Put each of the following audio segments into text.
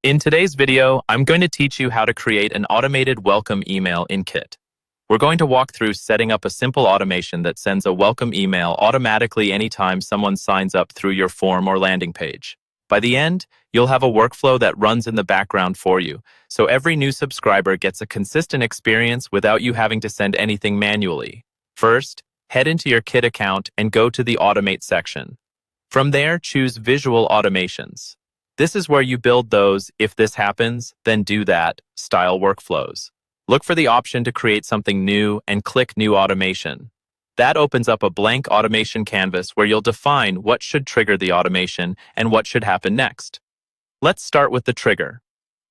In today's video, I'm going to teach you how to create an automated welcome email in Kit. We're going to walk through setting up a simple automation that sends a welcome email automatically anytime someone signs up through your form or landing page. By the end, you'll have a workflow that runs in the background for you, so every new subscriber gets a consistent experience without you having to send anything manually. First, head into your Kit account and go to the Automate section. From there, choose Visual Automations. This is where you build those "if this happens, then do that" style workflows. Look for the option to create something new and click New Automation. That opens up a blank automation canvas where you'll define what should trigger the automation and what should happen next. Let's start with the trigger.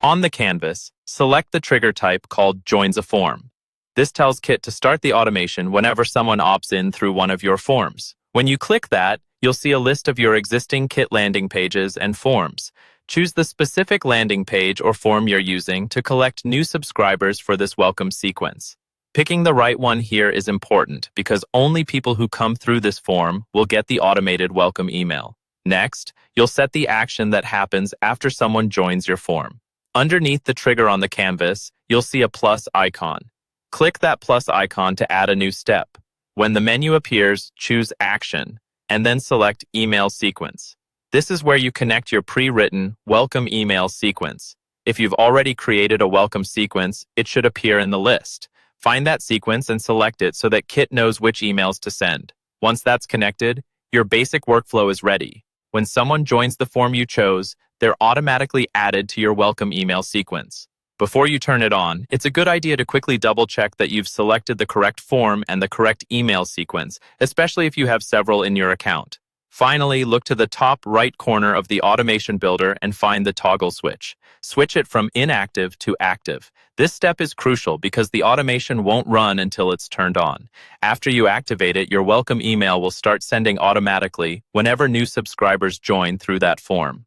On the canvas, select the trigger type called Joins a Form. This tells Kit to start the automation whenever someone opts in through one of your forms. When you click that, you'll see a list of your existing Kit landing pages and forms. Choose the specific landing page or form you're using to collect new subscribers for this welcome sequence. Picking the right one here is important because only people who come through this form will get the automated welcome email. Next, you'll set the action that happens after someone joins your form. Underneath the trigger on the canvas, you'll see a plus icon. Click that plus icon to add a new step. When the menu appears, choose Action, and then select Email Sequence. This is where you connect your pre-written welcome email sequence. If you've already created a welcome sequence, it should appear in the list. Find that sequence and select it so that Kit knows which emails to send. Once that's connected, your basic workflow is ready. When someone joins the form you chose, they're automatically added to your welcome email sequence. Before you turn it on, it's a good idea to quickly double-check that you've selected the correct form and the correct email sequence, especially if you have several in your account. Finally, look to the top right corner of the Automation Builder and find the toggle switch. Switch it from inactive to active. This step is crucial because the automation won't run until it's turned on. After you activate it, your welcome email will start sending automatically whenever new subscribers join through that form.